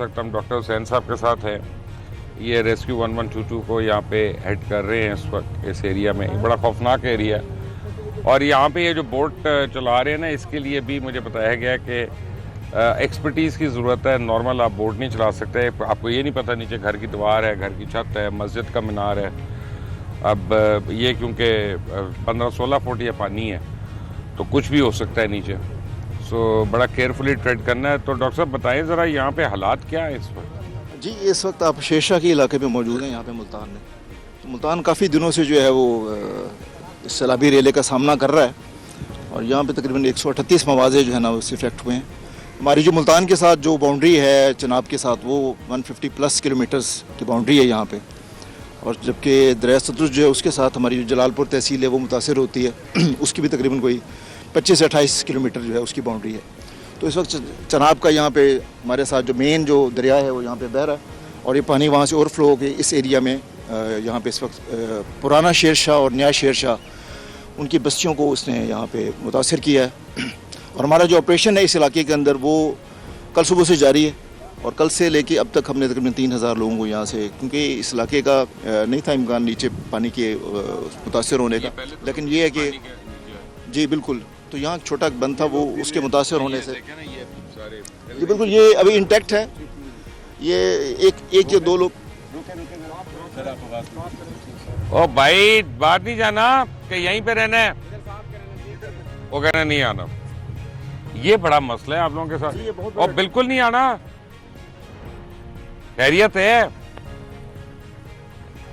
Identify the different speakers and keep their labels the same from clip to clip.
Speaker 1: वक्त हम डॉक्टर हुसैन साहब के साथ हैं। ये रेस्क्यू 1122 को यहाँ पे हेड कर रहे हैं इस वक्त इस एरिया में। बड़ा खौफनाक एरिया है और यहाँ पे ये जो बोट चला रहे हैं ना, इसके लिए भी मुझे बताया गया कि एक्सपर्टीज़ की ज़रूरत है। नॉर्मल आप बोट नहीं चला सकते, आपको ये नहीं पता नीचे घर की दीवार है, घर की छत है, मस्जिद का मीनार है। अब ये क्योंकि 15-16 फुट ये पानी है तो कुछ भी हो सकता है नीचे, सो बड़ा केयरफुली ट्रेड करना है। तो डॉक्टर साहब बताएं ज़रा यहाँ पे हालात क्या है इस वक्त?
Speaker 2: जी, इस वक्त आप शेरशाह के इलाके में मौजूद हैं, यहाँ पे मुल्तान में। तो मुल्तान काफ़ी दिनों से जो है वो इस सैलाबी रेले का सामना कर रहा है और यहाँ पे तकरीबन 138 मवाज़े जो है ना उससे इफेक्ट हुए हैं। हमारी जो मुल्तान के साथ जो बाउंड्री है चनाब के साथ, वो 150+ किलोमीटर्स की बाउंड्री है यहाँ पे। और जबकि दरिया सतलुज जो है उसके साथ हमारी जो जलालपुर तहसील है वो मुतासर होती है उसकी भी तकरीबन कोई 25 से 28 किलोमीटर जो है उसकी बाउंड्री है। तो इस वक्त चनाब का यहाँ पे हमारे साथ जो मेन जो दरिया है वो यहाँ पे बह रहा है और ये पानी वहाँ से ओवरफ्लो होकर इस एरिया में यहाँ पे इस वक्त पुराना शेरशाह और नया शेरशाह उनकी बस्तियों को उसने यहाँ पे मुतासर किया है। और हमारा जो ऑपरेशन है इस इलाके के अंदर वो कल सुबह से जारी है और कल से लेके अब तक हमने तकरीबन 3000 लोगों को यहाँ से, क्योंकि इस इलाके का नहीं था इम्कान नीचे पानी के मुतासर होने का, लेकिन ये है कि जी बिल्कुल, तो यहाँ छोटा बंद था वो उसके मुतासर होने से जी बिल्कुल ये अभी इंटैक्ट है। ये एक या दो लोग।
Speaker 1: ओ भाई बाहर नहीं जाना कि यहीं पे रहना है, वो कहना नहीं आना। ये बड़ा मसला है आप लोगों के साथ। और बिल्कुल नहीं आना, खैरियत है।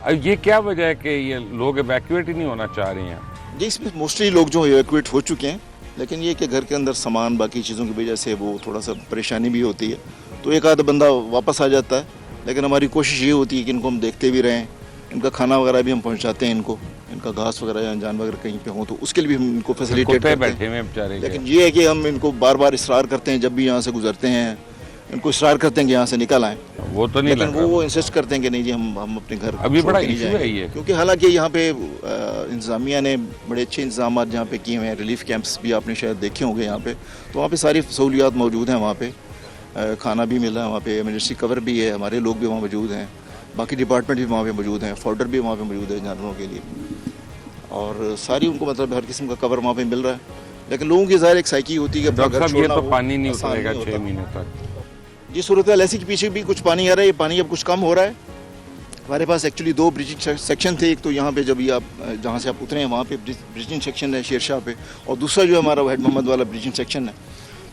Speaker 1: अब ये क्या वजह है कि ये लोग इवैक्यूएट ही नहीं होना चाह रहे हैं?
Speaker 2: जी, इसमें मोस्टली लोग जो इवैक्यूएट हो चुके हैं, लेकिन ये कि घर के अंदर सामान बाकी चीज़ों की वजह से वो थोड़ा सा परेशानी भी होती है, तो एक आधा बंदा वापस आ जाता है। लेकिन हमारी कोशिश ये होती है कि इनको हम देखते भी रहें, इनका खाना वगैरह भी हम पहुंचाते हैं, इनका घास वगैरह या जानवर वगैरह कहीं पे हो तो उसके लिए भी हम इनको फैसिलिटेट करते हैं। लेकिन ये है कि हम इनको बार बार इसरार करते हैं, जब भी यहाँ से गुजरते हैं इनको इसरार करते हैं कि यहाँ से निकल आए,
Speaker 1: वो तो नहीं,
Speaker 2: लेकिन वो इंसिस्ट करते हैं कि नहीं जी हम अपने घर
Speaker 1: अभी बड़ा इशू है ये।
Speaker 2: क्योंकि हालांकि यहाँ पे इंतज़ामिया ने बड़े अच्छे इंतजाम यहाँ पे किए हुए हैं। रिलीफ कैंप्स भी आपने शायद देखे होंगे यहाँ पे, तो वहाँ पे सारी सहूलियात मौजूद हैं। वहाँ पे खाना भी मिला है, वहाँ पे इमरजेंसी कवर भी है, हमारे लोग भी वहाँ मौजूद हैं, बाकी डिपार्टमेंट भी वहाँ पे मौजूद हैं, फॉर्डर भी वहाँ पे मौजूद है जानवरों के लिए, और सारी उनको मतलब हर किस्म का कवर वहाँ पे मिल रहा है। लेकिन लोगों की ज़ाहिर एक साइकी होती है कि
Speaker 1: ये तो पानी नहीं उतरेगा 6 महीने तक।
Speaker 2: जी, सूरत हाल ऐसी के पीछे भी कुछ पानी आ रहा है। ये पानी अब कुछ कम हो रहा है। हमारे पास एक्चुअली 2 ब्रिजिंग सेक्शन थे। एक तो यहाँ पे जब ये आप जहाँ से आप उतरे हैं वहाँ पे ब्रिजिंग सेक्शन है शेरशाह पे, और दूसरा जो है हमारा हेड मोहम्मद वाला ब्रिजिंग सेक्शन है।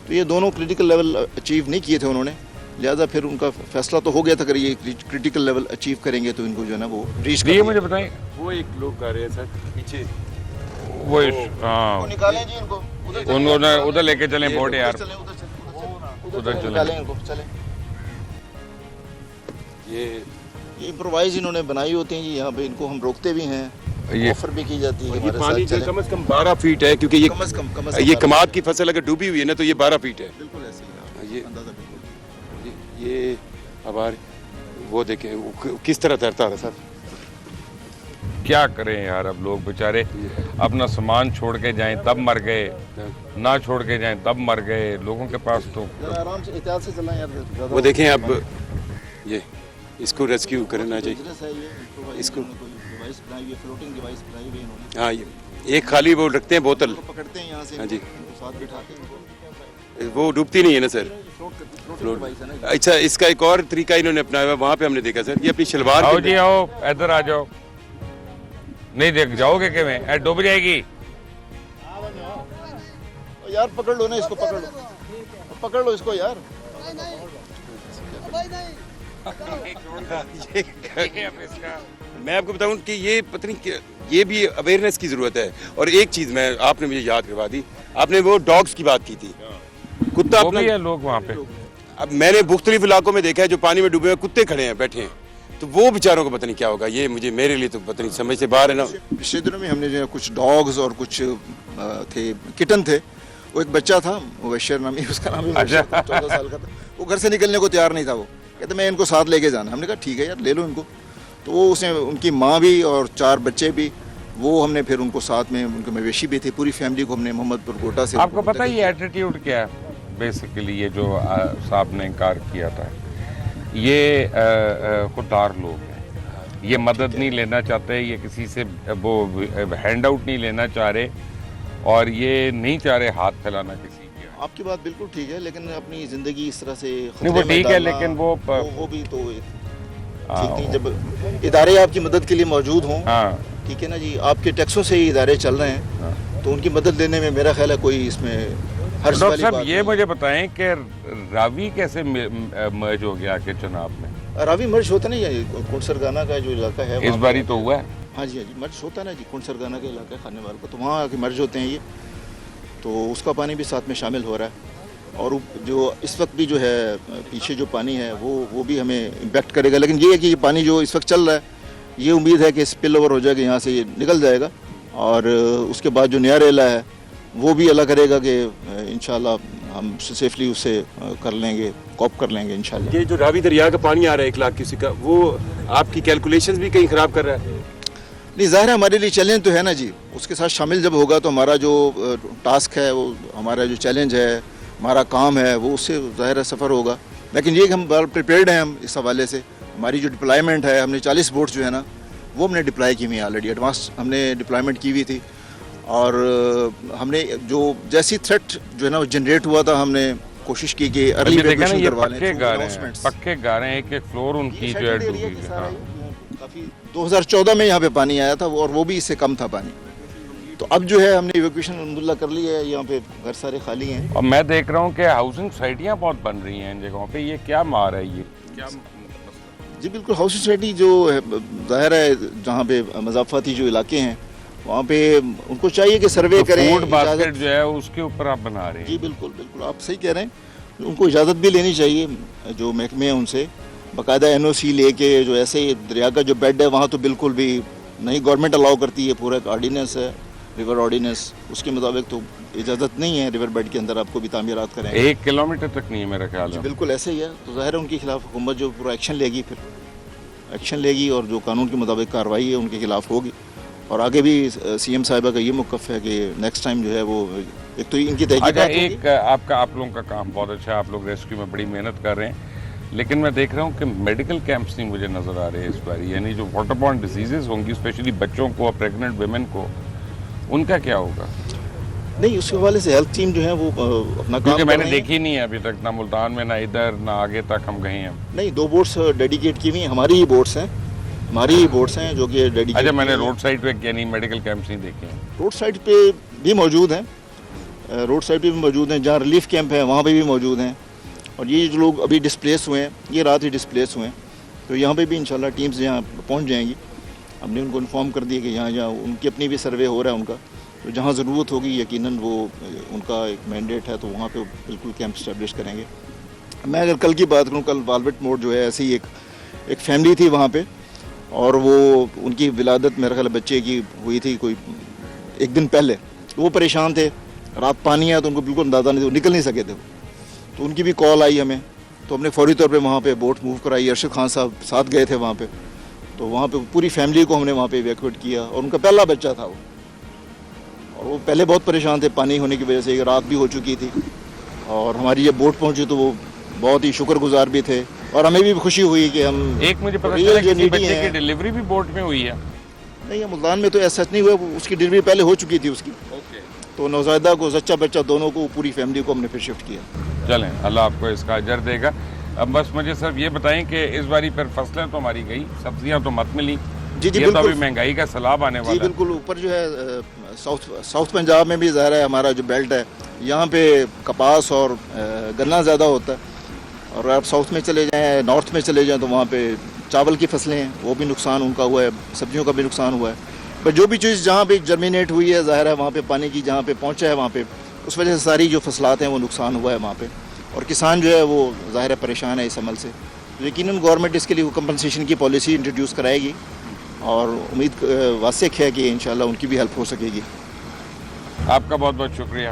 Speaker 2: तो ये दोनों क्रिटिकल लेवल अचीव नहीं किए थे उन्होंने, लिहाजा फिर उनका फैसला तो हो गया था अगर ये क्रिटिकल लेवल अचीव करेंगे तो इनको जो है ना वो रीच कर।
Speaker 1: मुझे बताएं,
Speaker 3: वो एक लोग कर रहे हैं सर पीछे,
Speaker 1: वो हाँ
Speaker 2: निकालें जी इनको,
Speaker 1: उधर लेके चलें बोट यार, उधर
Speaker 2: चलें। ये इम्प्रोवाइज इन्होंने बनाई होती हैं जी, यहाँ पे इनको हम रोकते भी हैं, ऑफर भी की जाती है।
Speaker 3: ये पानी कम से कम 12 फीट है, क्योंकि ये कमाद की फसल अगर डूबी हुई है ना तो ये 12 फीट है।
Speaker 2: बिल्कुल ऐसे ही,
Speaker 3: ये
Speaker 2: अंदाजा बिल्कुल।
Speaker 3: ये अब वो देखें किस तरह तैरता था सर।
Speaker 1: क्या करें यार, अब लोग बेचारे अपना सामान छोड़ के जाएं तब मर गए, ना छोड़ के जाएं तब मर गए। लोगों के पास तो
Speaker 2: आराम से एहतियात से चलना यार।
Speaker 3: वो देखें अब ये इसको रेस्क्यू करना चाहिए। इसको
Speaker 2: फ्लोटिंग डिवाइस बनाई हुई है।
Speaker 3: हाँ, ये एक खाली वो रखते हैं बोतल,
Speaker 2: पकड़ते हैं यहाँ से,
Speaker 3: हाँ जी,
Speaker 2: साथ बिठाते हैं,
Speaker 3: वो डूबती नहीं है ना सर। अच्छा, इसका एक और तरीका इन्होंने अपनाया हुआ, वहाँ पे हमने देखा सर, ये अपनी शलवार।
Speaker 1: आओ जी आओ, इधर आ जाओ। नहीं देख जाओगे कि मैं डूब जाएगी
Speaker 2: यार। पकड़ लो ना इसको, पकड़ लो इसको यार।
Speaker 3: मैं आपको बताऊं कि ये पता नहीं, ये भी अवेयरनेस की जरूरत है। और एक चीज मैं आपने मुझे याद करवा दी, आपने वो डॉग्स की बात की थी, कुत्ता
Speaker 1: अपना भी है लोग वहाँ पे।
Speaker 3: अब मैंने मुख्तलिफ इलाकों में देखा है जो पानी में डूबे हुए कुत्ते खड़े हैं, बैठे हैं, तो वो बेचारों को पता नहीं क्या होगा। ये मेरे लिए तो पता नहीं, समझ से बाहर है ना।
Speaker 2: पिछले दिनों में हमने जो कुछ डॉग्स और कुछ थे किटन थे, वो एक बच्चा था मुबशर नामी, उसका नाम 14 साल का था। वो घर से निकलने को तैयार नहीं था, वो कहते मैं इनको साथ लेके जाना। हमने कहा ठीक है यार ले लो इनको। तो वो उसने, उनकी माँ भी और 4 बच्चे भी, वो हमने फिर उनको साथ में, उनके मवेशी भी थे, पूरी फैमिली को हमने मोहम्मदपुर कोटा से।
Speaker 1: आपको पता है ये एटीट्यूड क्या है बेसिकली, ये जो साहब ने इनकार किया था, ये खुददार लोग हैं, ये मदद नहीं लेना चाहते, ये किसी से वो हैंड आउट नहीं लेना चाह रहे और ये नहीं चाह रहे हाथ फैलाना किसी के।
Speaker 2: आपकी बात बिल्कुल ठीक है, लेकिन अपनी ज़िंदगी इस तरह से
Speaker 1: नहीं, वो
Speaker 2: खतरे में
Speaker 1: ठीक है,
Speaker 2: डालना,
Speaker 1: लेकिन वो
Speaker 2: भी तो ठीक नहीं। जब इदारे आपकी मदद के लिए मौजूद हों,
Speaker 1: हाँ
Speaker 2: ठीक है ना जी, आपके टैक्सों से ही इदारे चल रहे हैं,
Speaker 1: हाँ।
Speaker 2: तो उनकी मदद लेने में मेरा ख्याल है कोई इसमें हर्ष
Speaker 1: डॉक्टर
Speaker 2: वाली
Speaker 1: साहब
Speaker 2: बात
Speaker 1: ये
Speaker 2: नहीं।
Speaker 1: मुझे बताएं कि रावी कैसे मर्ज हो गया के चुनाव में?
Speaker 2: रावी मर्ज होता नहीं है, कुंड सरगाना का जो इलाका है
Speaker 1: इस
Speaker 2: वहाँ
Speaker 1: बारी
Speaker 2: पे-
Speaker 1: तो हुआ है।
Speaker 2: हाँ जी मर्ज होता है ना जी, कुंड सरगाना के इलाका खाने वाले को, तो वहाँ आके मर्ज होते हैं ये, तो उसका पानी भी साथ में शामिल हो रहा है। और जो इस वक्त भी जो है पीछे जो पानी है वो भी हमें इम्पेक्ट करेगा, लेकिन ये है कि ये पानी जो इस वक्त चल रहा है, ये उम्मीद है कि स्पिल ओवर हो जाएगा, यहाँ से ये निकल जाएगा और उसके बाद जो नया रेला है वो भी अल्लाह करेगा कि इंशाल्लाह हम सेफली उसे कर लेंगे, कॉप कर लेंगे इंशाल्लाह।
Speaker 3: ये जो रावी दरिया का पानी आ रहा है 1 लाख क्यूसेक का, वो आपकी कैलकुलेशंस भी कहीं ख़राब कर रहा है?
Speaker 2: नहीं, ज़ाहिर है हमारे लिए चैलेंज तो है ना जी, उसके साथ शामिल जब होगा तो हमारा जो टास्क है, वो हमारा जो चैलेंज है, हमारा काम है, वो उससे ज़ाहिर है सफ़र होगा। लेकिन ये कि हम वेल प्रिपेयर्ड हैं, हम इस हवाले से हमारी जो डिप्लॉयमेंट है, हमने 40 बोट्स जो है ना वो हमने डिप्लॉय की हुई है ऑलरेडी, एडवांस हमने डिप्लॉयमेंट की हुई थी। और हमने जो जैसी थ्रेट जो है ना वो जनरेट हुआ था, हमने कोशिश की कि अर्ली
Speaker 1: अभी देखा ना, ये
Speaker 2: करवा लें
Speaker 1: पक्के
Speaker 2: through
Speaker 1: गारे हैं,
Speaker 2: announcements।
Speaker 1: पक्के गारे हैं, एक फ्लोर उनकी जो है डूबी है। हाँ।
Speaker 2: काफ़ी 2014 में यहाँ पे पानी आया था और वो भी इससे कम था पानी, तो अब जो है हमने इवैक्यूएशन अल्हम्दुलिल्लाह कर ली है, यहाँ पे घर सारे खाली हैं।
Speaker 1: और मैं देख रहा हूँ कि हाउसिंग सोसाइटियाँ बहुत बन रही हैं इन जगहों पे, ये क्या मार है ये? क्या
Speaker 2: जी बिल्कुल, हाउस सोसाइटी जो है ज़ाहिर है जहाँ पे मज़ाफ़ाती जो इलाके हैं वहाँ पे उनको चाहिए कि सर्वे करें,
Speaker 1: फूड बास्केट
Speaker 2: इजाज़त-
Speaker 1: जो है उसके ऊपर आप बना रहे
Speaker 2: जी
Speaker 1: हैं।
Speaker 2: बिल्कुल बिल्कुल, आप सही कह रहे हैं, उनको इजाज़त भी लेनी चाहिए, जो महकमे हैं उनसे बाकायदा NOC लेके, जो ऐसे ही दरिया का जो बेड है वहाँ तो बिल्कुल भी नहीं, गवर्नमेंट अलाउ करती है, पूरा एक ऑर्डीनेंस है, रिवर ऑर्डीनेंस, उसके मुताबिक तो इजाज़त नहीं है रिवर बेड के अंदर आपको भी तामीरात करें।
Speaker 1: 1 किलोमीटर तक नहीं है मेरा ख्याल
Speaker 2: जी
Speaker 1: है।
Speaker 2: बिल्कुल ऐसे ही है, तो ज़ाहिर है उनके खिलाफ हुकूमत जो पूरा एक्शन लेगी, फिर एक्शन लेगी और जो कानून के मुताबिक कार्रवाई है उनके खिलाफ होगी। और आगे भी CM साहिबा का ये मौक़िफ़ है कि नेक्स्ट टाइम जो है वो एक तो इनकी
Speaker 1: अच्छा,
Speaker 2: तहकीकात होगी।
Speaker 1: एक आप लोगों का काम बहुत अच्छा है, आप लोग रेस्क्यू में बड़ी मेहनत कर रहे हैं, लेकिन मैं देख रहा हूँ कि मेडिकल कैंप्स नहीं मुझे नज़र आ रहे हैं इस बार, यानी जो वाटर बॉर्न डिजीज़ेज़ होंगी स्पेशली बच्चों को, प्रेग्नेंट वुमेन को, उनका क्या होगा?
Speaker 2: नहीं, उसके हवाले से हेल्थ टीम जो है वो अपना काम
Speaker 1: क्योंकि
Speaker 2: कर
Speaker 1: मैंने
Speaker 2: रही है।
Speaker 1: देखी नहीं है अभी तक, ना मुल्तान में, ना इधर, ना आगे तक हम गए हैं।
Speaker 2: नहीं, 2 बोट्स डेडिकेट की हुई हैं, हमारी ही बोट्स हैं, हमारी ही बोट्स हैं जो कि डेडिकेट।
Speaker 1: अच्छा, मैंने रोड साइड पे यानी मेडिकल कैंप्स नहीं देखे हैं।
Speaker 2: रोड साइड पे भी मौजूद हैं, रोड साइड पे भी मौजूद हैं, जहाँ रिलीफ कैंप है वहाँ पे भी मौजूद हैं। और ये जो लोग अभी डिस्प्लेस हुए हैं, ये रात ही डिस्प्लेस हुए हैं, तो यहाँ पे भी इंशाल्लाह टीम्स यहाँ पहुँच जाएंगी। हमने उनको इन्फॉर्म कर दिया कि यहाँ जहाँ उनकी अपनी भी सर्वे हो रहा है उनका, तो जहाँ ज़रूरत होगी यकीनन वो उनका एक मैंडेट है, तो वहाँ पे बिल्कुल कैंप इस्टेब्लिश करेंगे। मैं अगर कल की बात करूँ, कल वालवेट मोड़ जो है ऐसी एक फैमिली थी वहाँ पे, और वो उनकी विलादत मेरे ख्याल बच्चे की हुई थी कोई 1 दिन पहले, वो परेशान थे, रात पानी आया तो उनको बिल्कुल अंदाज़ा नहीं था, वो निकल नहीं सके थे, तो उनकी भी कॉल आई हमें, तो हमने फौरी तौर पे वहाँ पे बोट मूव कराई, अरशद खान साहब साथ गए थे वहाँ पे, तो वहाँ पे पूरी फैमिली को हमने वहाँ पे इवैक्यूएट किया, और उनका पहला बच्चा था वो, और वो पहले बहुत परेशान थे पानी होने की वजह से, रात भी हो चुकी थी, और हमारी जब बोट पहुँची तो वो बहुत ही शुक्रगुजार भी थे, और हमें भी खुशी हुई कि हम
Speaker 1: एक मुझे पता
Speaker 2: real
Speaker 1: चला
Speaker 2: जो
Speaker 1: किसी
Speaker 2: needy
Speaker 1: बच्चे की
Speaker 2: हैं।
Speaker 1: डिलीवरी भी बोट में हुई है।
Speaker 2: नहीं, मुल्तान में तो ऐसा नहीं हुआ, उसकी डिलीवरी पहले हो चुकी थी उसकी, तो नौज़ायदा को, जच्चा बच्चा दोनों को, पूरी फैमिली को हमने फिर शिफ्ट किया।
Speaker 1: चलें, अल्लाह आपको इसका अजर देगा। अब बस मुझे सिर्फ ये बताएं कि इस बारी पर फसलें तो हमारी गई, सब्जियां तो मत मिली,
Speaker 2: जी जी
Speaker 1: ये तो
Speaker 2: बिल्कुल,
Speaker 1: अभी महंगाई का सैलाब आने
Speaker 2: जी
Speaker 1: वाला है।
Speaker 2: बिल्कुल, ऊपर जो है साउथ पंजाब में भी ज़ाहिर है हमारा जो बेल्ट है, यहाँ पे कपास और गन्ना ज़्यादा होता है, और आप साउथ में चले जाएँ, नॉर्थ में चले जाएँ तो वहाँ पे चावल की फसलें हैं, वो भी नुकसान उनका हुआ है, सब्जियों का भी नुकसान हुआ है। पर जो भी चीज़ जहाँ पे जर्मिनेट हुई है, ज़ाहिर है वहाँ पे पानी की जहाँ पे पहुँचा है वहाँ पे, उस वजह से सारी जो फसलात हैं वो नुकसान हुआ है वहाँ पे, और किसान जो है वो ज़ाहिर है परेशान है इस अमल से। यकीनन गवर्नमेंट इसके लिए कंपनसेशन की पॉलिसी इंट्रोड्यूस कराएगी, और उम्मीद वासिक है कि इंशाल्लाह उनकी भी हेल्प हो सकेगी।
Speaker 1: आपका बहुत बहुत शुक्रिया।